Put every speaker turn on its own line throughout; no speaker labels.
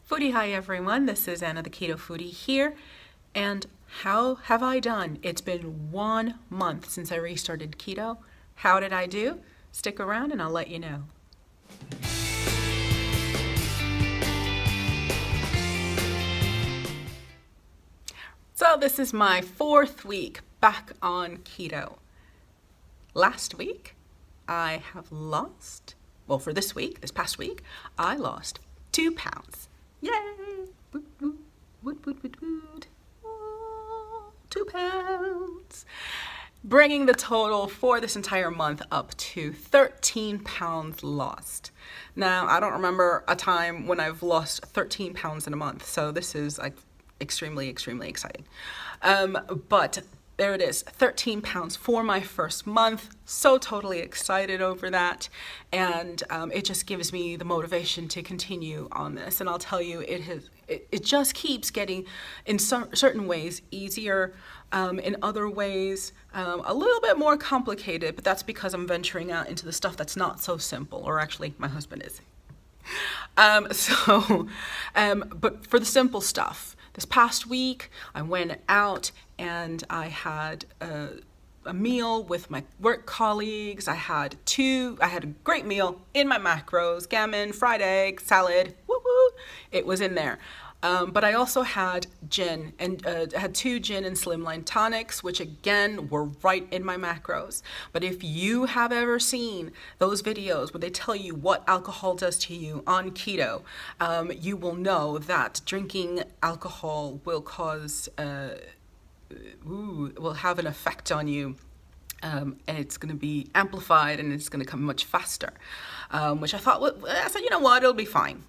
Foodie, hi everyone, this is Anna the Keto Foodie here, and how have I done? It's been 1 month since I restarted keto. How did I do? Stick around and I'll let you know. So this is my 4th week back on keto. Last week, I have lost, well for this past week, I lost 2 pounds. Yay! Woot, woot, woot, woot, woot, woot. Oh, 2 pounds. Bringing the total for this entire month up to 13 pounds lost. Now, I don't remember a time when I've lost 13 pounds in a month, so this is like extremely exciting. But there it is, 13 pounds for my first month. So totally excited over that. And it just gives me the motivation to continue on this. And I'll tell you, it just keeps getting, in certain ways, easier. In other ways, a little bit more complicated, but that's because I'm venturing out into the stuff that's not so simple, or actually my husband is. But for the simple stuff, this past week, I went out and I had a meal with my work colleagues. I had a great meal in my macros, gammon, fried egg, salad, woo-woo, it was in there. But I also had gin, and had 2 gin and slimline tonics, which again were right in my macros. But if you have ever seen those videos where they tell you what alcohol does to you on keto, you will know that drinking alcohol will will have an effect on you. And it's going to be amplified and it's going to come much faster, which I thought, I said, you know what, it'll be fine.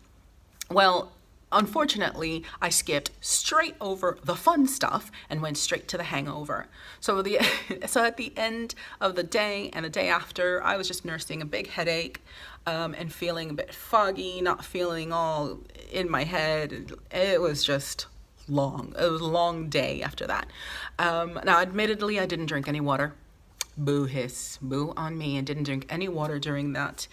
Well, unfortunately, I skipped straight over the fun stuff and went straight to the hangover. So at the end of the day and the day after, I was just nursing a big headache and feeling a bit foggy, not feeling all in my head. It was just long. It was a long day after that. Now, admittedly, I didn't drink any water. Boo hiss, boo on me, and didn't drink any water during that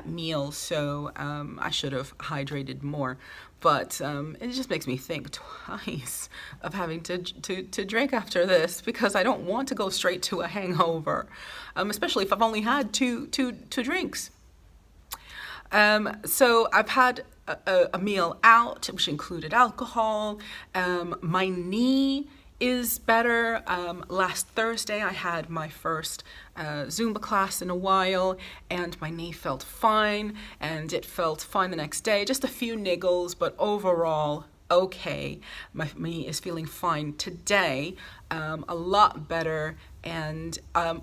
meal, so I should have hydrated more. But it just makes me think twice of having to drink after this, because I don't want to go straight to a hangover, especially if I've only had two drinks. So I've had a meal out, which included alcohol. My knee is better. Last Thursday I had my first Zumba class in a while, and my knee felt fine, and it felt fine the next day. Just a few niggles, but overall okay. My knee is feeling fine today, a lot better. And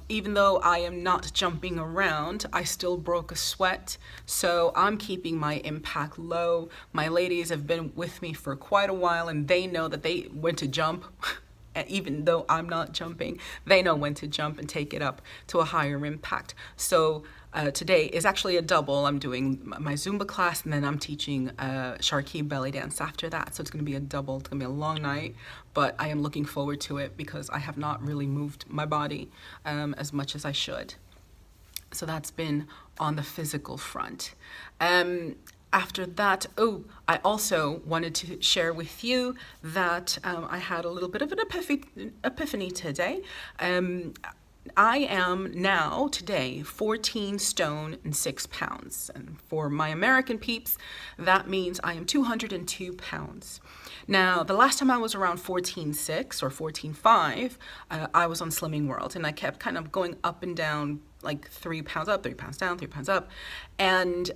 even though I am not jumping around, I still broke a sweat, so I'm keeping my impact low. My ladies have been with me for quite a while, and they know that they when to jump. Even though I'm not jumping, they know when to jump and take it up to a higher impact. So today is actually a double. I'm doing my Zumba class, and then I'm teaching Sharkey belly dance after that. So it's going to be a double. It's going to be a long night, but I am looking forward to it because I have not really moved my body as much as I should. So that's been on the physical front. After that, I also wanted to share with you that I had a little bit of an epiphany today. I am now, today, 14 stone and 6 pounds. And for my American peeps, that means I am 202 pounds. Now, the last time I was around 14.6 or 14.5, I was on Slimming World, and I kept kind of going up and down, like 3 pounds up, 3 pounds down, 3 pounds up. And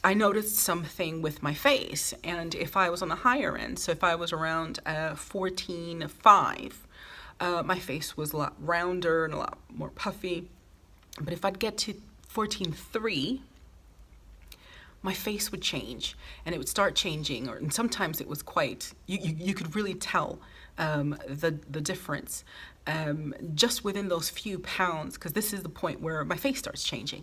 I noticed something with my face, and if I was on the higher end, so if I was around 14.5, my face was a lot rounder and a lot more puffy. But if I'd get to 14.3, my face would change, and it would start changing, and sometimes it was quite, you could really tell the difference just within those few pounds, because this is the point where my face starts changing.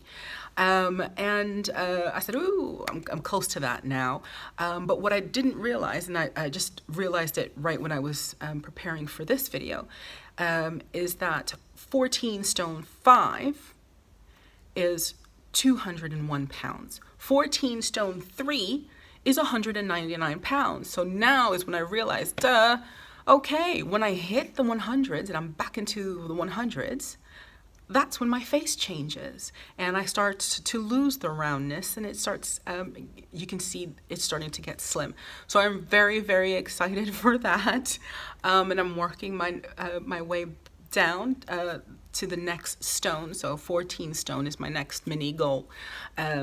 And I said, ooh, I'm close to that now. But what I didn't realize, and I just realized it right when I was preparing for this video, is that 14 stone 5 is 201 pounds. 14 stone 3 is 199 pounds. So now is when I realized, okay, when I hit the 100s and I'm back into the 100s, that's when my face changes and I start to lose the roundness, and it starts, you can see it's starting to get slim. So I'm very, very excited for that. And I'm working my way down to the next stone. So 14 stone is my next mini goal.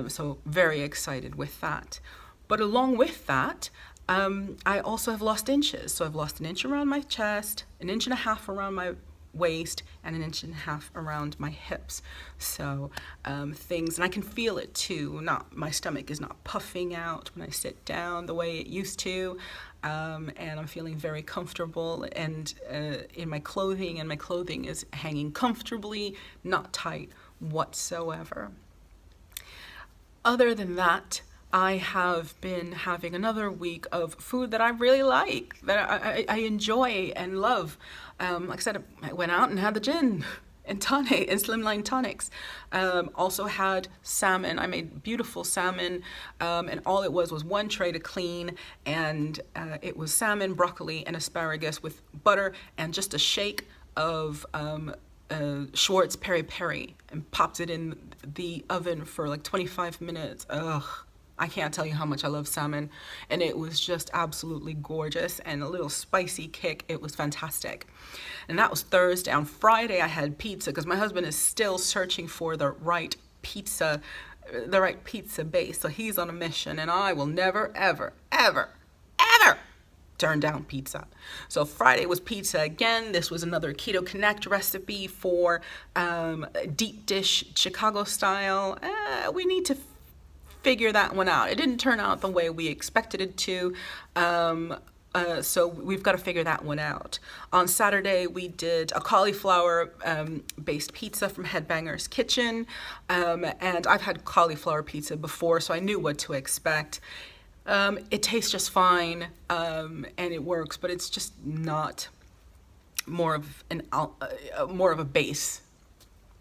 So very excited with that. But along with that, I also have lost inches. So I've lost an inch around my chest, an inch and a half around my waist, and an inch and a half around my hips. So things, and I can feel it too. My stomach is not puffing out when I sit down the way it used to, and I'm feeling very comfortable and in my clothing, and my clothing is hanging comfortably, not tight whatsoever. Other than that, I have been having another week of food that I really like, that I enjoy and love. Like I said, I went out and had the gin and tonic and slimline tonics. Also had salmon. I made beautiful salmon, and all it was one tray to clean, and it was salmon, broccoli, and asparagus with butter and just a shake of Schwartz peri peri, and popped it in the oven for like 25 minutes. Ugh. I can't tell you how much I love salmon, and it was just absolutely gorgeous and a little spicy kick. It was fantastic. And that was Thursday. On Friday, I had pizza because my husband is still searching for the right pizza base. So he's on a mission, and I will never, ever, ever, ever turn down pizza. So Friday was pizza again. This was another Ketogenic recipe for deep dish Chicago style. We need to figure that one out. It didn't turn out the way we expected it to, so we've got to figure that one out. On Saturday, we did a cauliflower based pizza from Headbangers Kitchen, and I've had cauliflower pizza before, so I knew what to expect. It tastes just fine, and it works, but it's just not more of a base.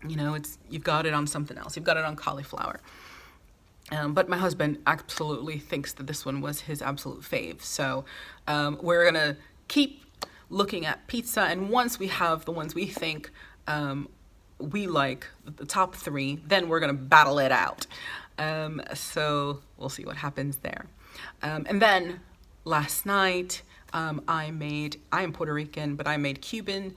You know, you've got it on something else. You've got it on cauliflower. But my husband absolutely thinks that this one was his absolute fave. So we're going to keep looking at pizza. And once we have the ones we think we like, the top 3, then we're going to battle it out. So we'll see what happens there. And then last night, I am Puerto Rican, but I made Cuban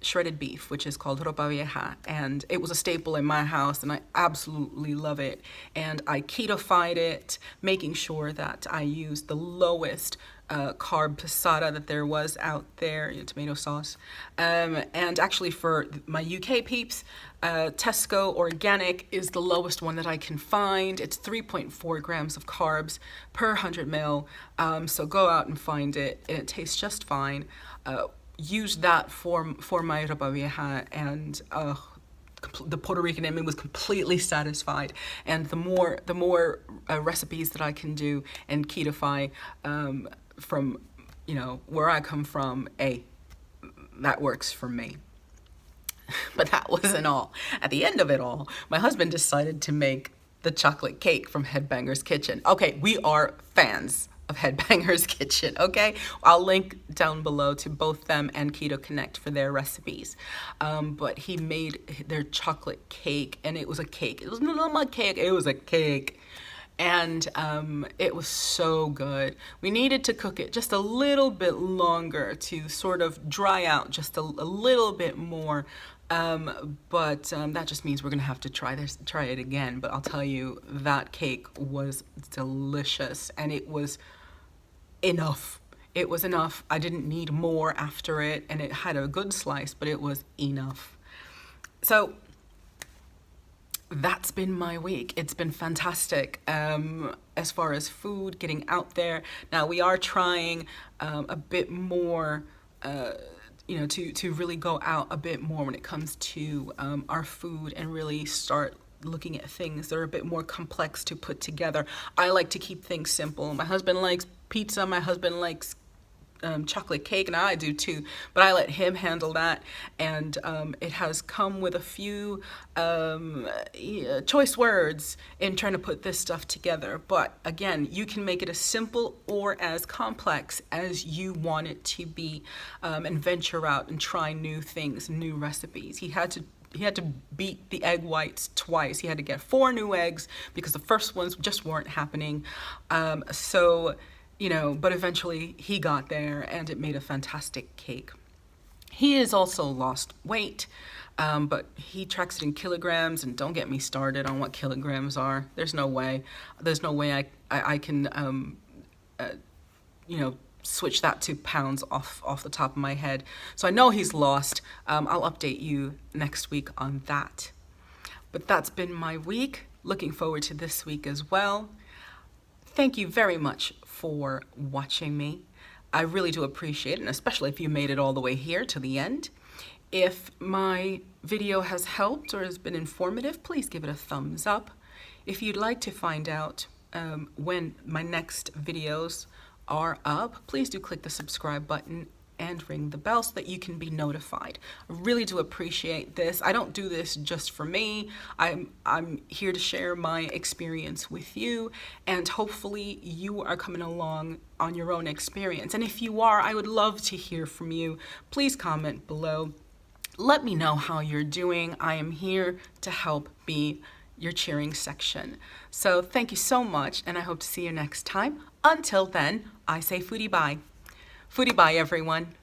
shredded beef, which is called ropa vieja, and it was a staple in my house, and I absolutely love it. And I ketofied it, making sure that I used the lowest carb passata that there was out there, tomato sauce. And actually for my UK peeps, Tesco Organic is the lowest one that I can find. It's 3.4 grams of carbs per 100 mil. So go out and find it. It tastes just fine. Use that for my ropa vieja, and the Puerto Rican in me was completely satisfied. And the more recipes that I can do and ketofy from where I come from, that works for me. But that wasn't all. At the end of it all, my husband decided to make the chocolate cake from Headbangers Kitchen. Okay, we are fans of Headbangers Kitchen, okay? I'll link down below to both them and Ketogenic for their recipes. But he made their chocolate cake, and it was a cake. It was not a mug cake, it was a cake. And it was so good. We needed to cook it just a little bit longer to sort of dry out just a little bit more. But that just means we're gonna have to try it again. But I'll tell you, that cake was delicious, and it was enough. It was enough. I didn't need more after it, and it had a good slice, but it was enough. So that's been my week. It's been fantastic as far as food, getting out there. Now we are trying a bit more, to really go out a bit more when it comes to our food, and really start looking at things that are a bit more complex to put together. I like to keep things simple. My husband likes pizza. My husband likes chocolate cake, and I do too, but I let him handle that. And it has come with a few choice words in trying to put this stuff together. But again, you can make it as simple or as complex as you want it to be, and venture out and try new things, new recipes. He had to beat the egg whites twice. He had to get 4 new eggs because the first ones just weren't happening. But eventually he got there, and it made a fantastic cake. He has also lost weight, but he tracks it in kilograms, and don't get me started on what kilograms are. There's no way I can, switch that to pounds off the top of my head. So I know he's lost. I'll update you next week on that. But that's been my week. Looking forward to this week as well. Thank you very much for watching me. I really do appreciate it, and especially if you made it all the way here to the end. If my video has helped or has been informative, please give it a thumbs up. If you'd like to find out when my next videos are up, please do click the subscribe button and ring the bell so that you can be notified. I really do appreciate this. I don't do this just for me. I'm here to share my experience with you, and hopefully you are coming along on your own experience. And if you are, I would love to hear from you. Please comment below. Let me know how you're doing. I am here to help be your cheering section. So thank you so much, and I hope to see you next time. Until then, I say foodie bye. Foodie bye, everyone.